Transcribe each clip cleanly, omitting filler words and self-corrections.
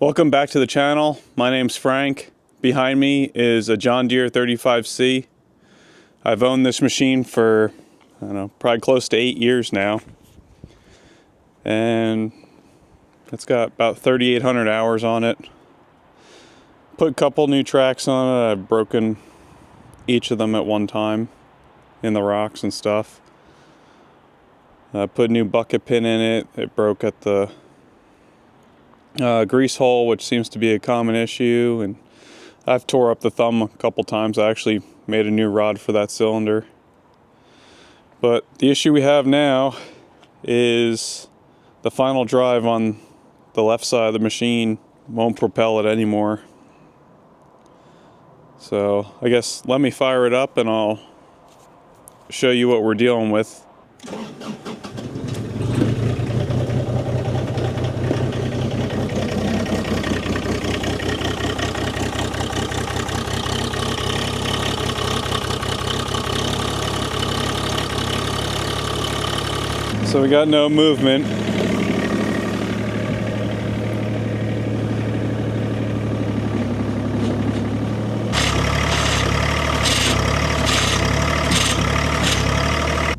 Welcome back to the channel. My name's Frank. Behind me is a John Deere 35C. I've owned this machine for, I don't know, probably close to 8 years now. And it's got about 3,800 hours on it. Put a couple new tracks on it. I've broken each of them at one time in the rocks and stuff. I put a new bucket pin in it. It broke at the grease hole, which seems to be a common issue, and I've tore up the thumb a couple times. I actually made a new rod for that cylinder. But the issue we have now is the final drive on the left side of the machine won't propel it anymore. So I guess let me fire it up and I'll show you what we're dealing with. So we got no movement.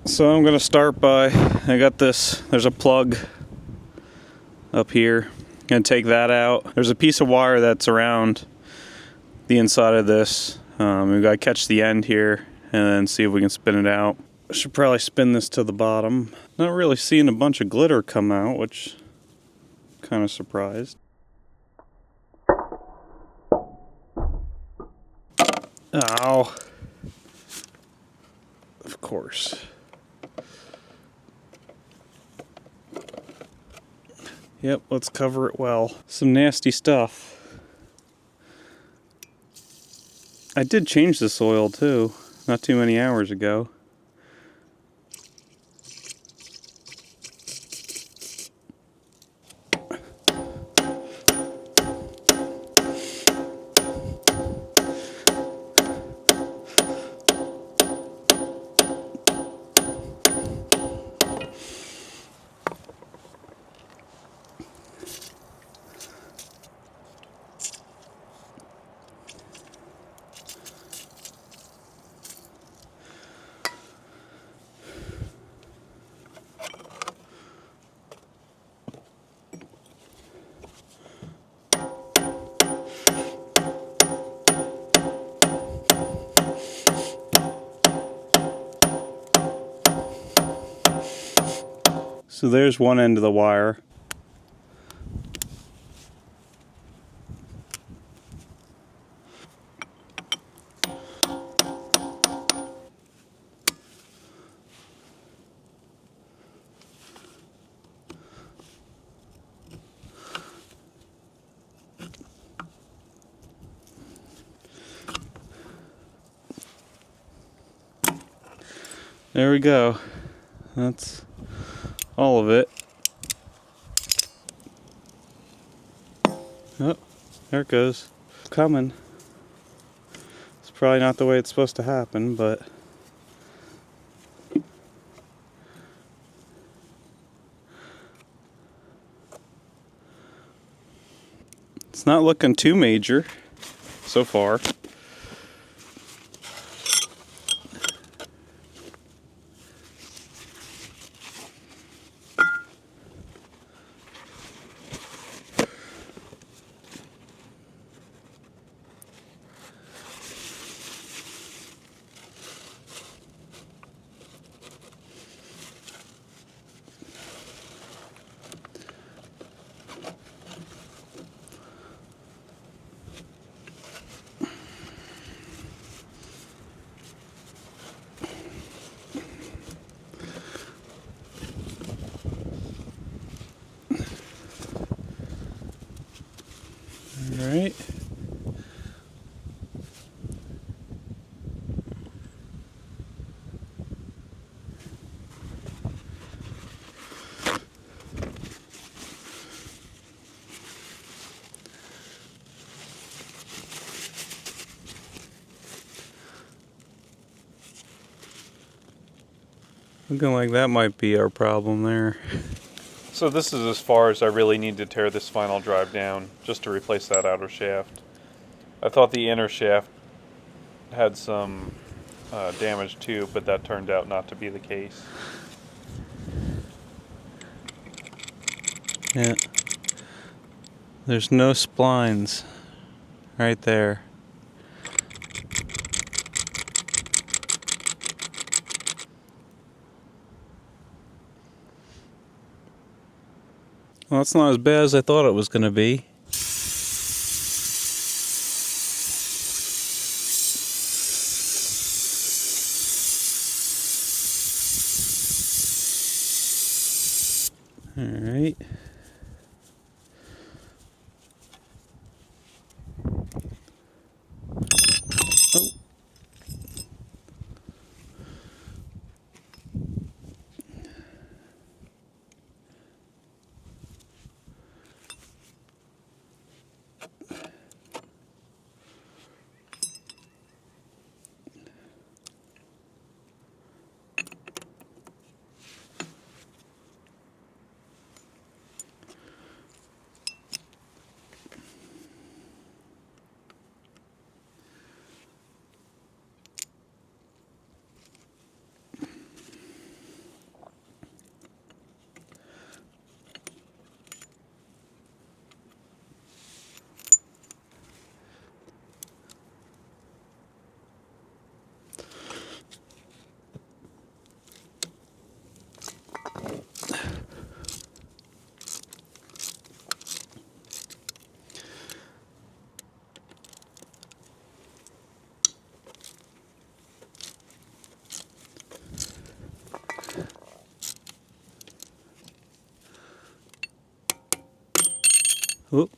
So I'm gonna start by, I got this, there's a plug up here. Gonna take that out. There's a piece of wire that's around the inside of this. We've got to catch the end here and then see if we can spin it out. I should probably spin this to the bottom. Not really seeing a bunch of glitter come out, which I'm kind of surprised. Ow. Of course. Yep, let's cover it well. Some nasty stuff. I did change this oil too, not too many hours ago. So there's one end of the wire. There we go. That's all of it. Oh, there it goes. Coming. It's probably not the way it's supposed to happen, but it's not looking too major so far. All right. Looking like that might be our problem there. So this is as far as I really need to tear this final drive down, just to replace that outer shaft. I thought the inner shaft had some damage too, but that turned out not to be the case. Yeah. There's no splines right there. Well, that's not as bad as I thought it was going to be. All right. Oh. Oop.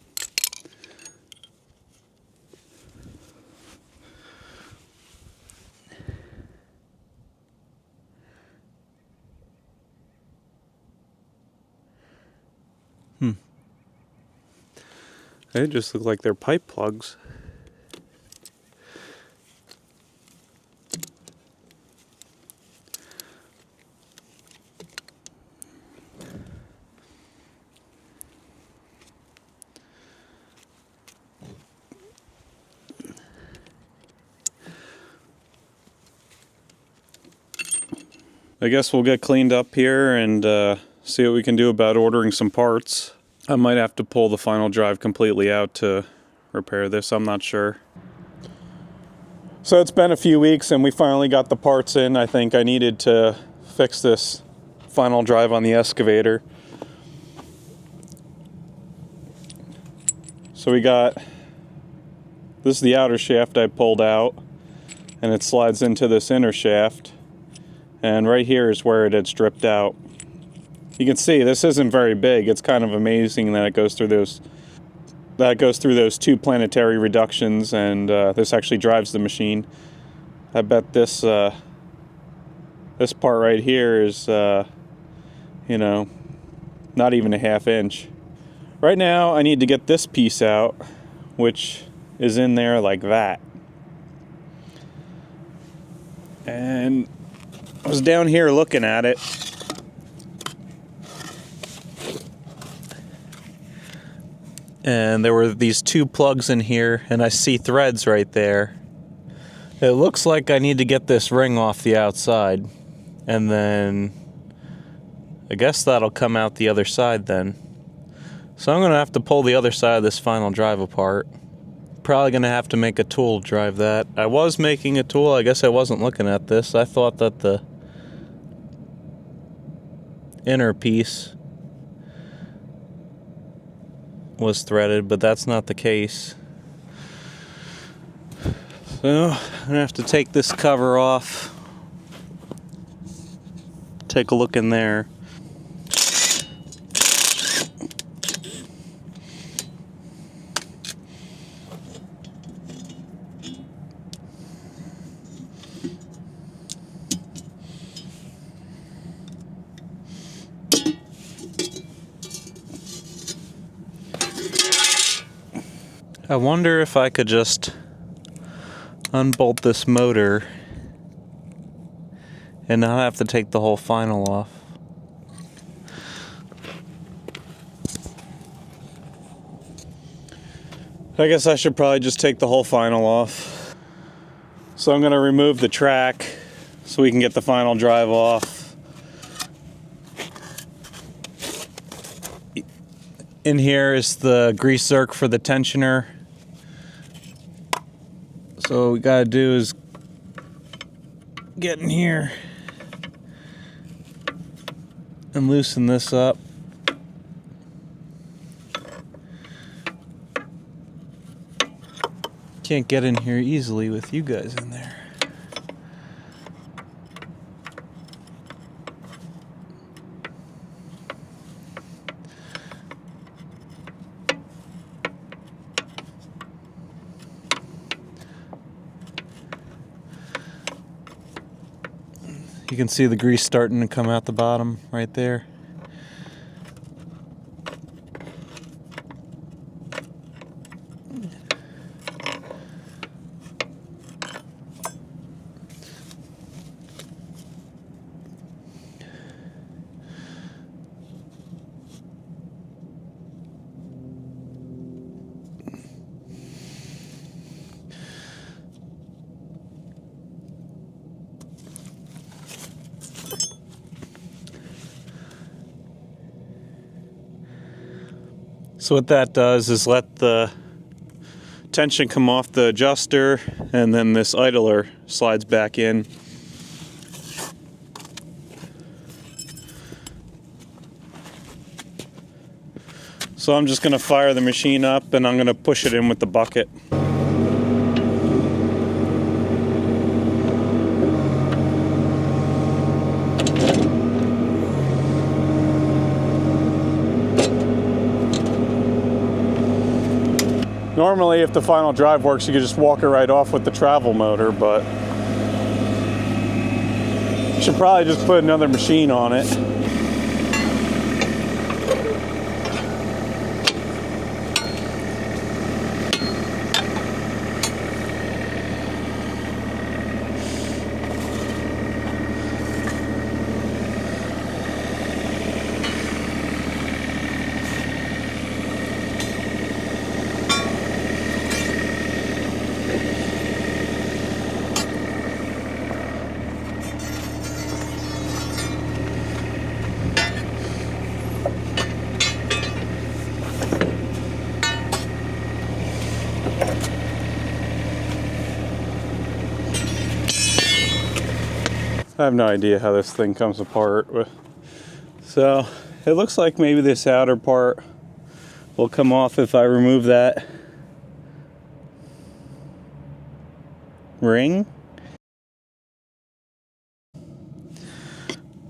They just look like they're pipe plugs. I guess we'll get cleaned up here and see what we can do about ordering some parts. I might have to pull the final drive completely out to repair this, I'm not sure. So it's been a few weeks and we finally got the parts in. I think I needed to fix this final drive on the excavator. So we got, this is the outer shaft I pulled out, and it slides into this inner shaft. And right here is where it had stripped out. You can see this isn't very big. It's kind of amazing that it goes through those two planetary reductions, and this actually drives the machine. I bet this this part right here is you know, not even a ½ inch. Right now I need to get this piece out, which is in there like that. And I was down here looking at it. And there were these two plugs in here, and I see threads right there. It looks like I need to get this ring off the outside, and then I guess that'll come out the other side then. So I'm gonna have to pull the other side of this final drive apart. Probably gonna have to make a tool to drive that. I was making a tool, I guess I wasn't looking at this. I thought that the inner piece was threaded, but that's not the case. So I'm gonna have to take this cover off, take a look in there. I wonder if I could just unbolt this motor and not have to take the whole final off. I guess I should probably just take the whole final off. So I'm gonna remove the track so we can get the final drive off. In here is the grease zerk for the tensioner. So what we gotta do is get in here and loosen this up. Can't get in here easily with you guys in there. You can see the grease starting to come out the bottom right there. So what that does is let the tension come off the adjuster, and then this idler slides back in. So I'm just going to fire the machine up and I'm going to push it in with the bucket. Normally, if the final drive works, you could just walk it right off with the travel motor, but you should probably just put another machine on it. I have no idea how this thing comes apart. So it looks like maybe this outer part will come off if I remove that ring.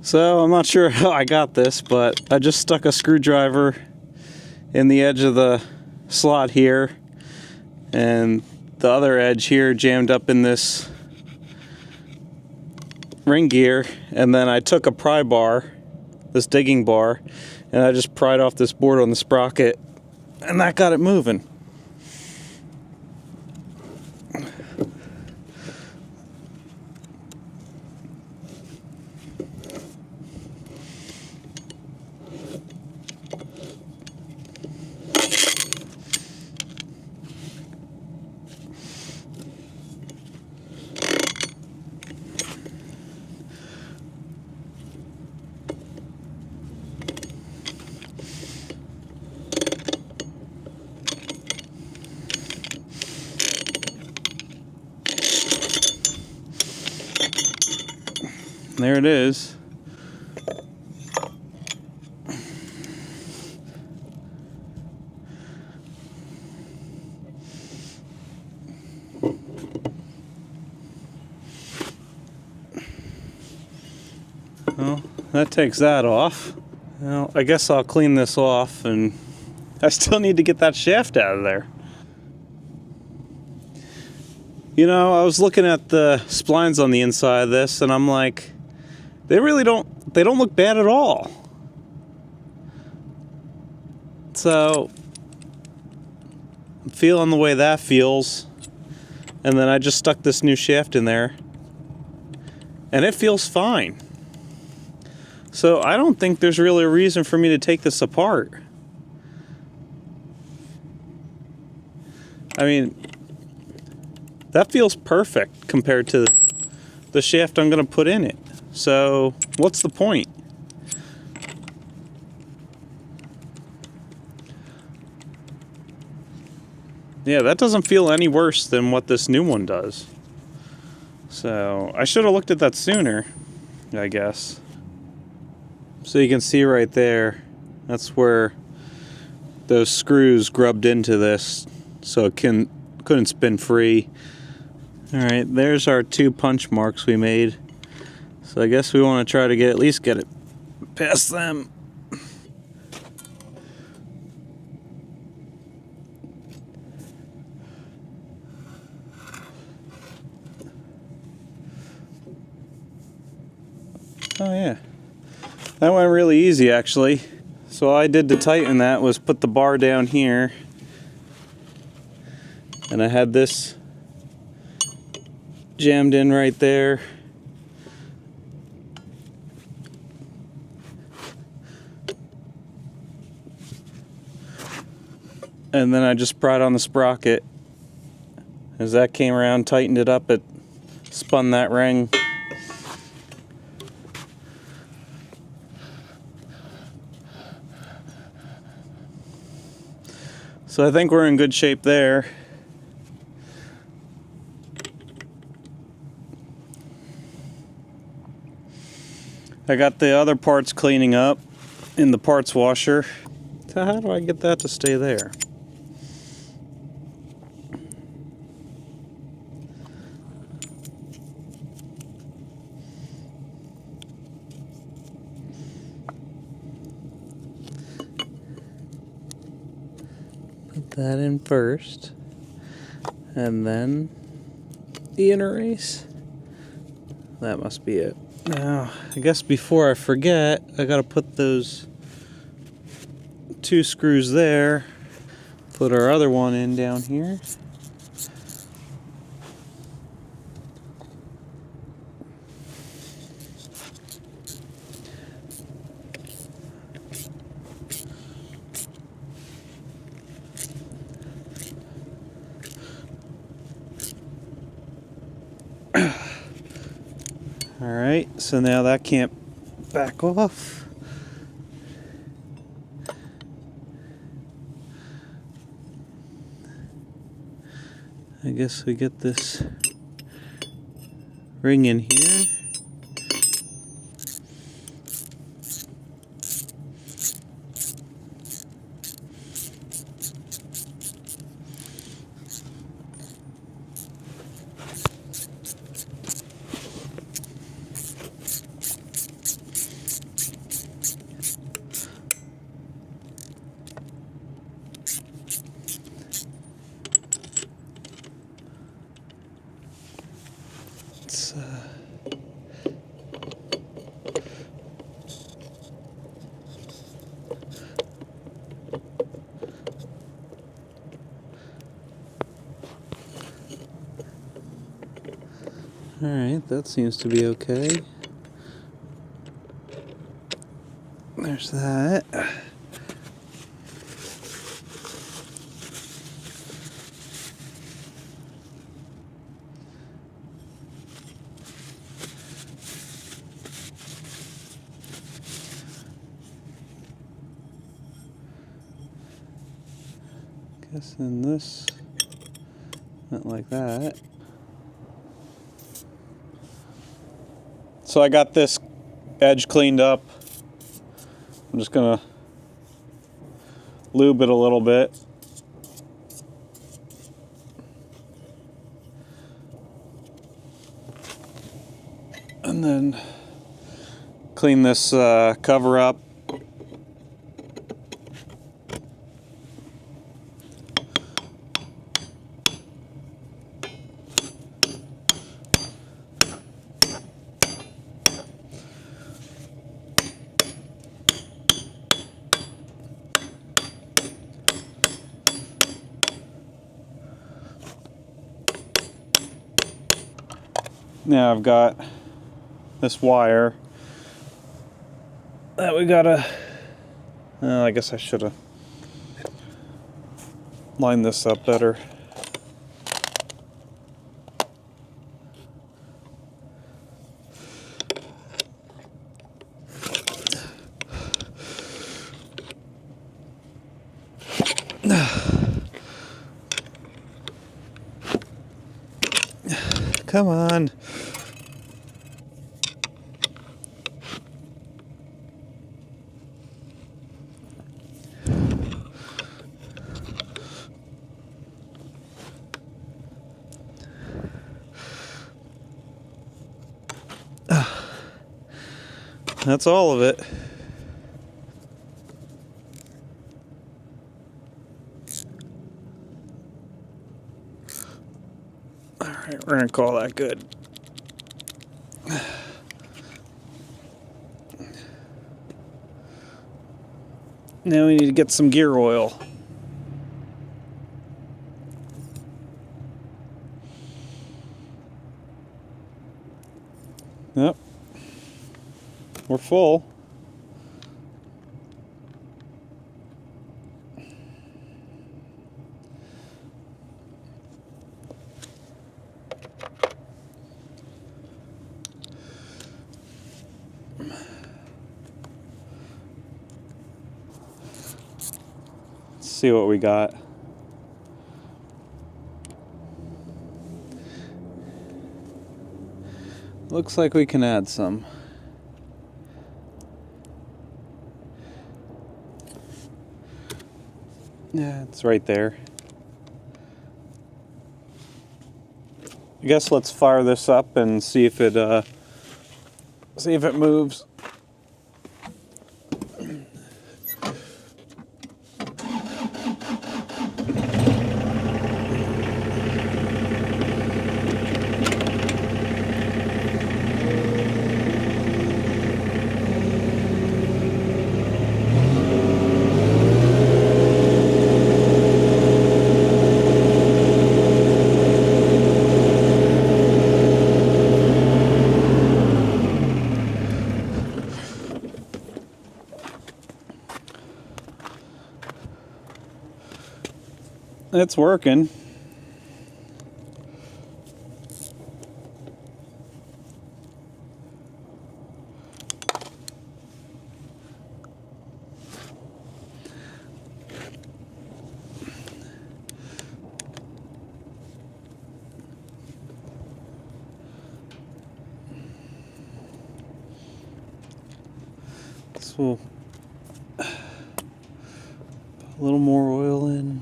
So I'm not sure how I got this, but I just stuck a screwdriver in the edge of the slot here, and the other edge here jammed up in this ring gear, and then I took a pry bar, this digging bar, and I just pried off this board on the sprocket, and that got it moving. There it is. Well, that takes that off. Well, I guess I'll clean this off, and I still need to get that shaft out of there. You know, I was looking at the splines on the inside of this, and I'm like, they don't look bad at all. So I'm feeling the way that feels, and then I just stuck this new shaft in there, and it feels fine. So I don't think there's really a reason for me to take this apart. I mean, that feels perfect compared to the shaft I'm going to put in it. So what's the point? Yeah, that doesn't feel any worse than what this new one does. So I should have looked at that sooner, I guess. So you can see right there, that's where those screws grubbed into this, so it couldn't spin free. Alright, there's our 2 punch marks we made. So I guess we want to try to at least get it past them. Oh yeah, that went really easy actually. So all I did to tighten that was put the bar down here, and I had this jammed in right there. And then I just pried on the sprocket. As that came around, tightened it up, it spun that ring. So I think we're in good shape there. I got the other parts cleaning up in the parts washer. So how do I get that to stay there? Put that in first, and then the inner race. That must be it. Now, I guess before I forget, I gotta put those 2 screws there. Put our other one in down here. Alright, so now that can't back off. I guess we get this ring in here. Alright, that seems to be okay. There's that. Guessing this went like that. So I got this edge cleaned up. I'm just gonna lube it a little bit. And then clean this cover up. Now I've got this wire that we gotta, I guess I should have lined this up better. Come on. That's all of it. All right, we're gonna call that good. Now we need to get some gear oil. Yep. We're full. Let's see what we got. Looks like we can add some. Yeah, it's right there. I guess let's fire this up and see if it moves. It's working. So put a little more oil in.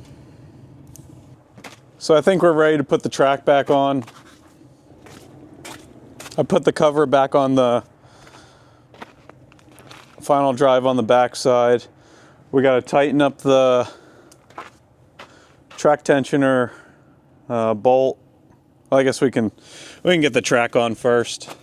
So I think we're ready to put the track back on. I put the cover back on the final drive on the back side. We got to tighten up the track tensioner bolt. Well, I guess we can get the track on first.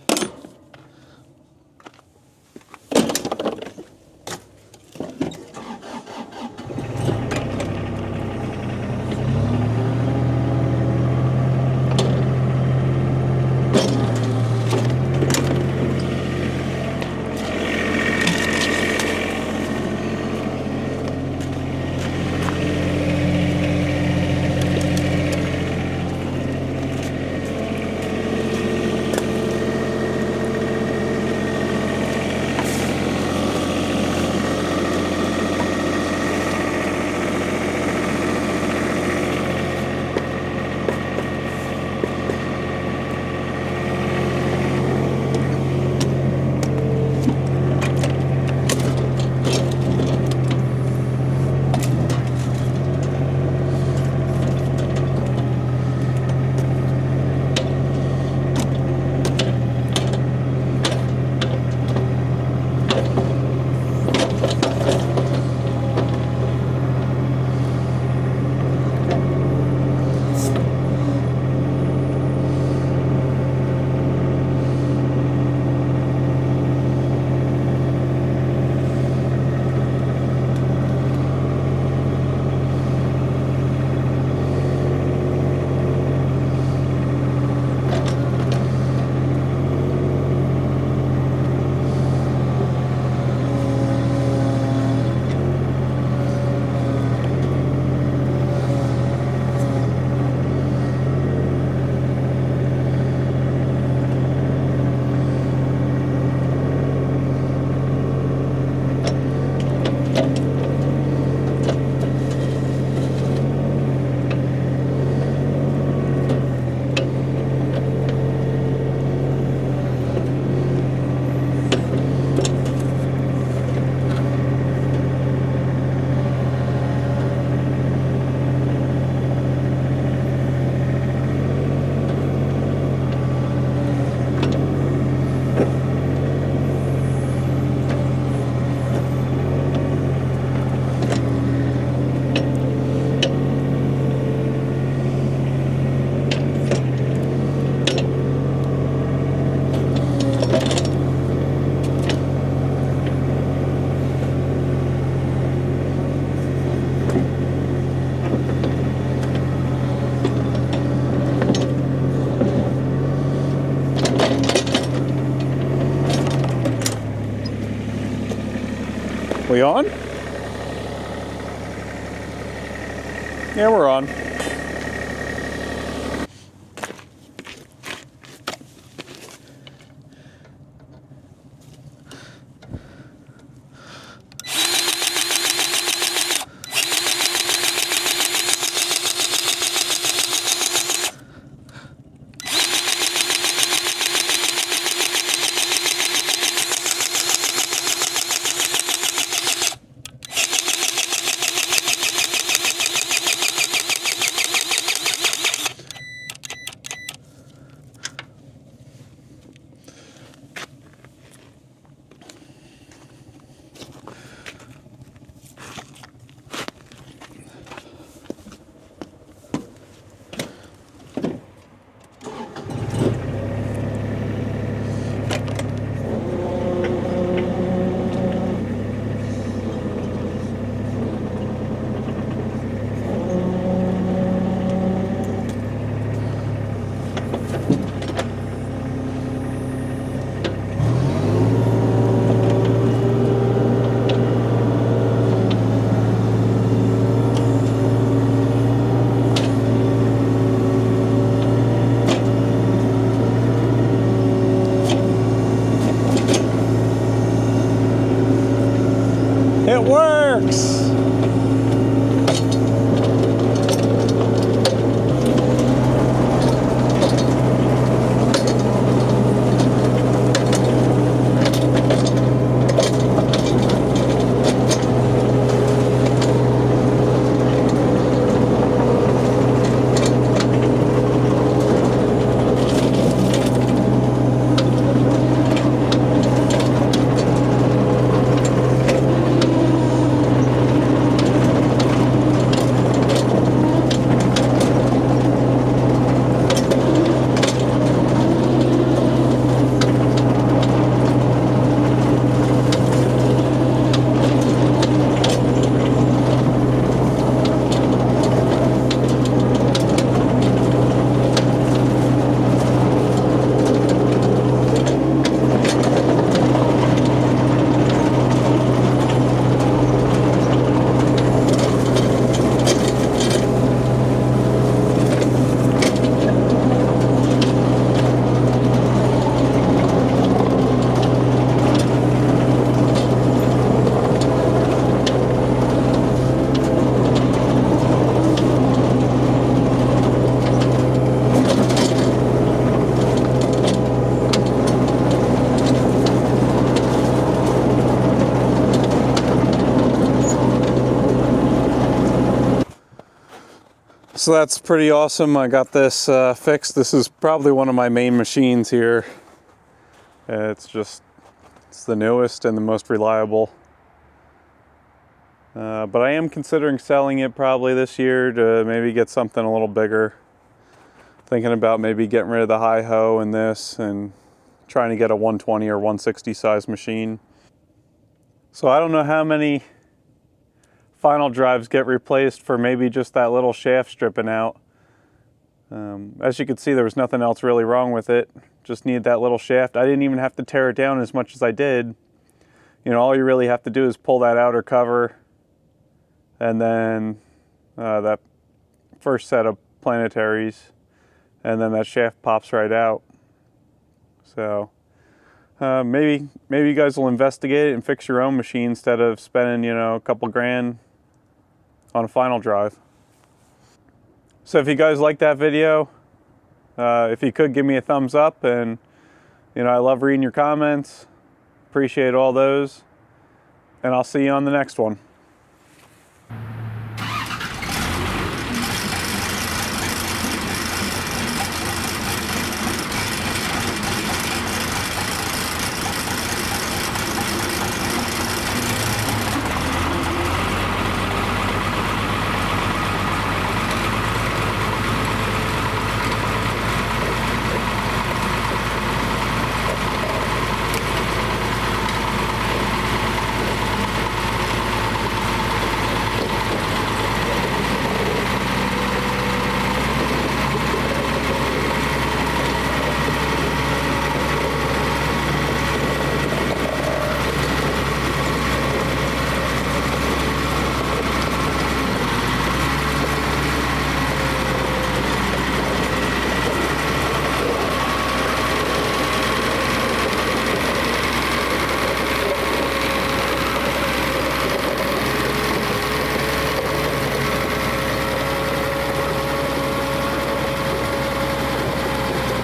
We on? Yeah, we're on. It works! So that's pretty awesome. I got this fixed. This is probably one of my main machines here. It's the newest and the most reliable. But I am considering selling it probably this year to maybe get something a little bigger. Thinking about maybe getting rid of the hi-ho in this and trying to get a 120 or 160 size machine. So I don't know how many final drives get replaced for maybe just that little shaft stripping out. As you can see, there was nothing else really wrong with it. Just need that little shaft. I didn't even have to tear it down as much as I did. You know, all you really have to do is pull that outer cover, and then that first set of planetaries, and then that shaft pops right out. So maybe you guys will investigate it and fix your own machine instead of spending, you know, a couple grand on a final drive. So if you guys like that video, if you could give me a thumbs up, and you know, I love reading your comments. Appreciate all those, and I'll see you on the next one.